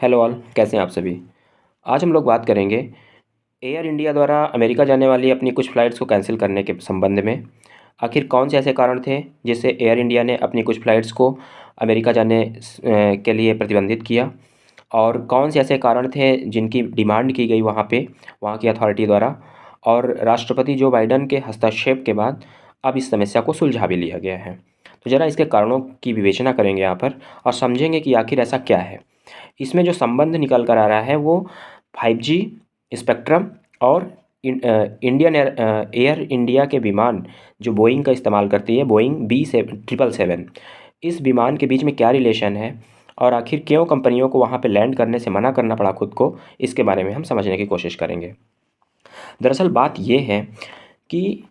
Hello all, कैसे हैं आप सभी। आज हम लोग बात करेंगे एयर इंडिया द्वारा अमेरिका जाने वाली अपनी कुछ फ़्लाइट्स को कैंसिल करने के संबंध में। आखिर कौन से ऐसे कारण थे जिससे एयर इंडिया ने अपनी कुछ फ़्लाइट्स को अमेरिका जाने के लिए प्रतिबंधित किया, और कौन से ऐसे कारण थे जिनकी डिमांड की गई वहाँ की अथॉरिटी द्वारा, और राष्ट्रपति जो बाइडन के हस्तक्षेप के बाद अब इस समस्या को सुलझा भी लिया गया है। तो ज़रा इसके कारणों की विवेचना करेंगे यहाँ पर और समझेंगे कि आखिर ऐसा क्या है। इसमें जो संबंध निकल कर आ रहा है वो 5G स्पेक्ट्रम और एयर इंडिया के विमान जो बोइंग का इस्तेमाल करती है, बोइंग B777, इस विमान के बीच में क्या रिलेशन है और आखिर क्यों कंपनियों को वहाँ पे लैंड करने से मना करना पड़ा खुद को, इसके बारे में हम समझने की कोशिश करेंगे। दरअसल बात ये है कि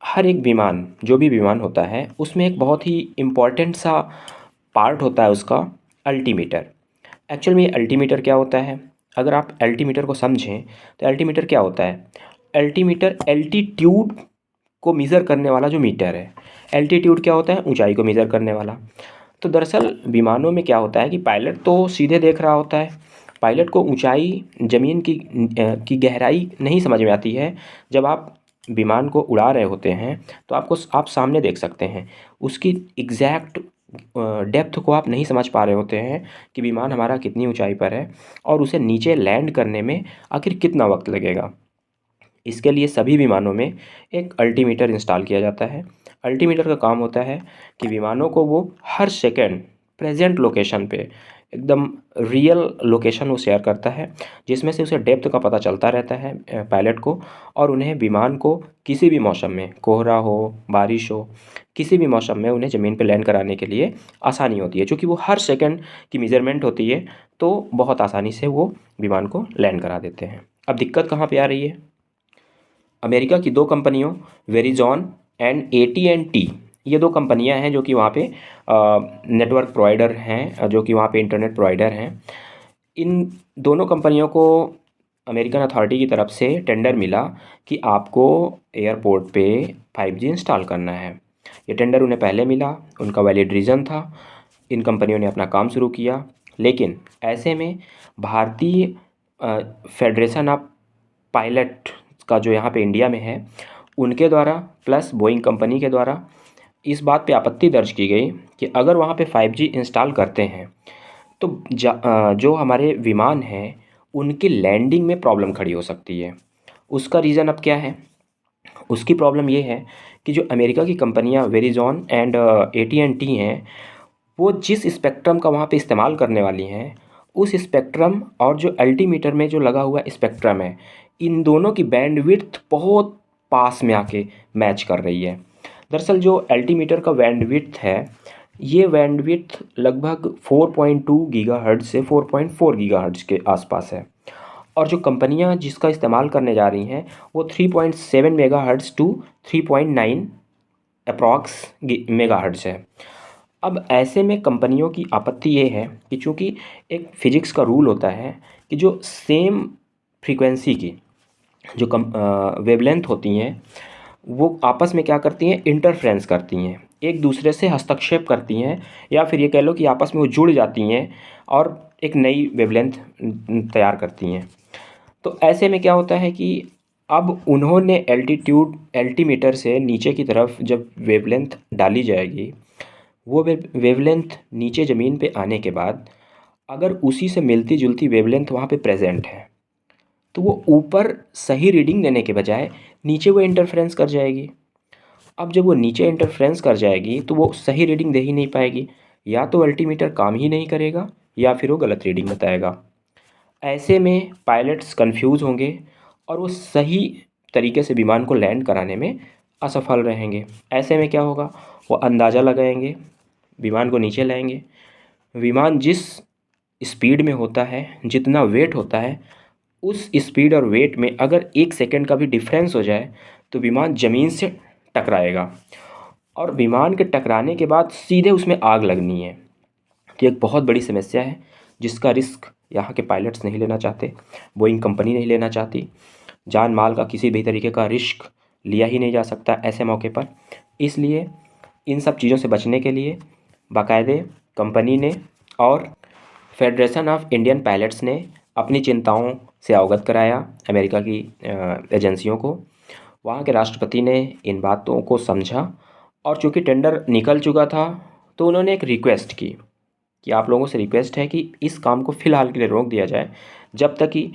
हर एक विमान, जो भी विमान होता है, उसमें एक बहुत ही इम्पॉर्टेंट सा पार्ट होता है उसका, अल्टीमीटर। एक्चुअल में ये अल्टीमीटर क्या होता है, अगर आप अल्टीमीटर को समझें तो अल्टीमीटर क्या होता है। अल्टीमीटर एल्टीट्यूड को मेज़र करने वाला जो मीटर है। एल्टीट्यूड क्या होता है, ऊंचाई को मेज़र करने वाला। तो दरअसल विमानों में क्या होता है कि पायलट तो सीधे देख रहा होता है, पायलट को ऊंचाई, ज़मीन की गहराई नहीं समझ में आती है। जब आप विमान को उड़ा रहे होते हैं तो आप सामने देख सकते हैं, उसकी एग्जैक्ट डेप्थ को आप नहीं समझ पा रहे होते हैं कि विमान हमारा कितनी ऊंचाई पर है और उसे नीचे लैंड करने में आखिर कितना वक्त लगेगा। इसके लिए सभी विमानों में एक अल्टीमीटर इंस्टॉल किया जाता है। अल्टीमीटर का काम होता है कि विमानों को वो हर सेकंड प्रेजेंट लोकेशन पे, एकदम रियल लोकेशन वो शेयर करता है, जिसमें से उसे डेप्थ का पता चलता रहता है पायलट को, और उन्हें विमान को किसी भी मौसम में, कोहरा हो, बारिश हो, किसी भी मौसम में उन्हें ज़मीन पे लैंड कराने के लिए आसानी होती है। चूँकि वो हर सेकंड की मेज़रमेंट होती है तो बहुत आसानी से वो विमान को लैंड करा देते हैं। अब दिक्कत कहाँ पे आ रही है। अमेरिका की दो कंपनियों, वेरिजॉन एंड AT&T, ये दो कंपनियां हैं जो कि वहाँ पे नेटवर्क प्रोवाइडर हैं, जो कि वहाँ पे इंटरनेट प्रोवाइडर हैं। इन दोनों कंपनियों को अमेरिकन अथॉरिटी की तरफ से टेंडर मिला कि आपको एयरपोर्ट पे 5G इंस्टॉल करना है। ये टेंडर उन्हें पहले मिला, उनका वैलिड रीज़न था। इन कंपनियों ने अपना काम शुरू किया, लेकिन ऐसे में भारतीय फेडरेशन ऑफ पायलट का जो यहाँ पे इंडिया में है, उनके द्वारा प्लस बोइंग कंपनी के द्वारा इस बात पे आपत्ति दर्ज की गई कि अगर वहाँ पे 5G इंस्टॉल करते हैं तो जो हमारे विमान हैं उनकी लैंडिंग में प्रॉब्लम खड़ी हो सकती है। उसका रीज़न अब क्या है, उसकी प्रॉब्लम ये है कि जो अमेरिका की कंपनियां वेरिजॉन एंड AT&T हैं, वो जिस स्पेक्ट्रम का वहाँ पे इस्तेमाल करने वाली हैं, उस स्पेक्ट्रम और जो अल्टीमीटर में जो लगा हुआ स्पेक्ट्रम है, इन दोनों की बैंडविड्थ बहुत पास में आके मैच कर रही है। दरअसल जो अल्टीमीटर का बैंडविड्थ है, ये बैंडविड्थ लगभग 4.2 गीगाहर्ट्ज़ से 4.4 गीगाहर्ट्ज़ के आसपास है, और जो कंपनियां जिसका इस्तेमाल करने जा रही हैं वो 3.7 मेगाहर्ट्ज़ टू 3.9 अप्रॉक्स मेगाहर्ट्ज़ है। अब ऐसे में कंपनियों की आपत्ति ये है कि चूँकि एक फ़िज़िक्स का रूल होता है कि जो सेम फ्रीक्वेंसी की जो वेवलेंथ होती हैं, वो आपस में क्या करती हैं, इंटरफ्रेंस करती हैं, एक दूसरे से हस्तक्षेप करती हैं, या फिर ये कह लो कि आपस में वो जुड़ जाती हैं और एक नई वेवलेंथ तैयार करती हैं। तो ऐसे में क्या होता है कि अब उन्होंने एल्टीमीटर से नीचे की तरफ जब वेवलेंथ डाली जाएगी, वो वेवलेंथ नीचे ज़मीन पे आने के बाद अगर उसी से मिलती जुलती वेवलेंथ वहाँ पे प्रेजेंट है, तो वो ऊपर सही रीडिंग देने के बजाय नीचे वो इंटरफ्रेंस कर जाएगी। अब जब वो नीचे इंटरफ्रेंस कर जाएगी तो वो सही रीडिंग दे ही नहीं पाएगी, या तो अल्टीमीटर काम ही नहीं करेगा या फिर वो गलत रीडिंग बताएगा। ऐसे में पायलट्स कंफ्यूज होंगे और वो सही तरीके से विमान को लैंड कराने में असफल रहेंगे। ऐसे में क्या होगा, वो अंदाज़ा लगाएंगे, विमान को नीचे लाएंगे। विमान जिस स्पीड में होता है, जितना वेट होता है, उस स्पीड और वेट में अगर 1 सेकंड का भी डिफरेंस हो जाए तो विमान ज़मीन से टकराएगा, और विमान के टकराने के बाद सीधे उसमें आग लगनी है। तो एक बहुत बड़ी समस्या है जिसका रिस्क यहाँ के पायलट्स नहीं लेना चाहते, बोइंग कंपनी नहीं लेना चाहती। जान माल का किसी भी तरीके का रिस्क लिया ही नहीं जा सकता ऐसे मौके पर। इसलिए इन सब चीज़ों से बचने के लिए बाकायदे कंपनी ने और फेडरेशन ऑफ इंडियन पायलट्स ने अपनी चिंताओं से अवगत कराया अमेरिका की एजेंसियों को। वहाँ के राष्ट्रपति ने इन बातों को समझा और चूँकि टेंडर निकल चुका था तो उन्होंने एक रिक्वेस्ट की कि आप लोगों से रिक्वेस्ट है कि इस काम को फ़िलहाल के लिए रोक दिया जाए जब तक कि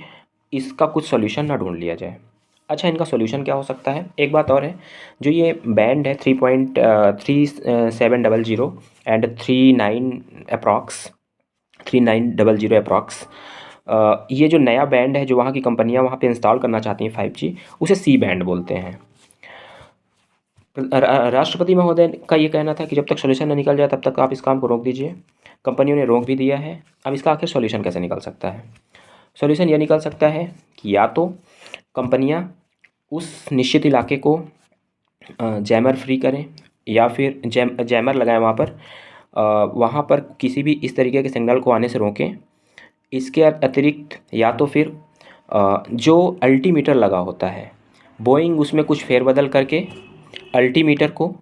इसका कुछ सॉल्यूशन ना ढूंढ लिया जाए। अच्छा, इनका सॉल्यूशन क्या हो सकता है? एक बात और है, जो ये बैंड है 3.3700 एंड 3900 अप्रॉक्स, ये जो नया बैंड है जो वहाँ की कंपनियाँ वहाँ पे इंस्टॉल करना चाहती हैं 5G, उसे सी बैंड बोलते हैं। राष्ट्रपति महोदय का ये कहना था कि जब तक सॉल्यूशन न निकल जाए तब तक आप इस काम को रोक दीजिए। कंपनियों ने रोक भी दिया है। अब इसका आखिर सॉल्यूशन कैसे निकल सकता है? सॉल्यूशन ये निकल सकता है कि या तो कंपनियां उस निश्चित इलाके को जैमर फ्री करें या फिर जैमर लगाएं वहाँ पर किसी भी इस तरीके के सिग्नल को आने से रोकें। इसके अतिरिक्त या तो फिर जो अल्टीमीटर लगा होता है, बोइंग उसमें कुछ फेरबदल करके अल्टीमीटर को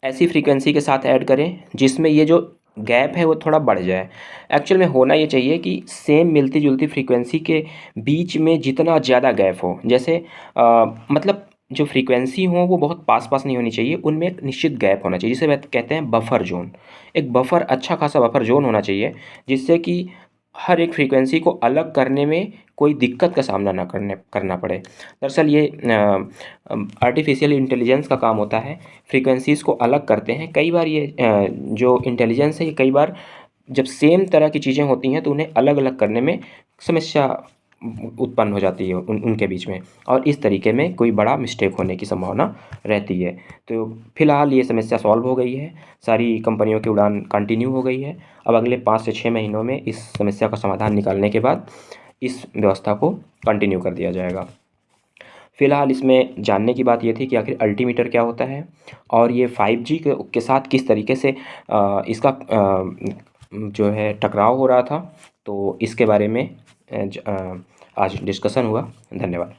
ऐसी फ्रीक्वेंसी के साथ ऐड करें जिसमें ये जो गैप है वो थोड़ा बढ़ जाए। एक्चुअल में होना ये चाहिए कि सेम मिलती जुलती फ्रीक्वेंसी के बीच में जितना ज़्यादा गैप हो, जैसे मतलब जो फ्रीक्वेंसी हो वो बहुत पास पास नहीं होनी चाहिए, उनमें एक निश्चित गैप होना चाहिए, जिसे कहते हैं बफर जोन। एक बफर, अच्छा खासा बफर जोन होना चाहिए जिससे कि हर एक फ्रीक्वेंसी को अलग करने में कोई दिक्कत का सामना ना करना पड़े। दरअसल ये आर्टिफिशियल इंटेलिजेंस का काम होता है, फ्रीक्वेंसीज़ को अलग करते हैं। कई बार ये जो इंटेलिजेंस है ये कई बार जब सेम तरह की चीज़ें होती हैं तो उन्हें अलग अलग करने में समस्या उत्पन्न हो जाती है उनके बीच में, और इस तरीके में कोई बड़ा मिस्टेक होने की संभावना रहती है। तो फिलहाल ये समस्या सॉल्व हो गई है, सारी कंपनियों की उड़ान कंटिन्यू हो गई है। अब अगले 5 से 6 महीनों में इस समस्या का समाधान निकालने के बाद इस व्यवस्था को कंटिन्यू कर दिया जाएगा। फ़िलहाल इसमें जानने की बात ये थी कि आखिर अल्टीमीटर क्या होता है और ये 5G के साथ किस तरीके से इसका जो है टकराव हो रहा था, तो इसके बारे में आज डिस्कशन हुआ। धन्यवाद।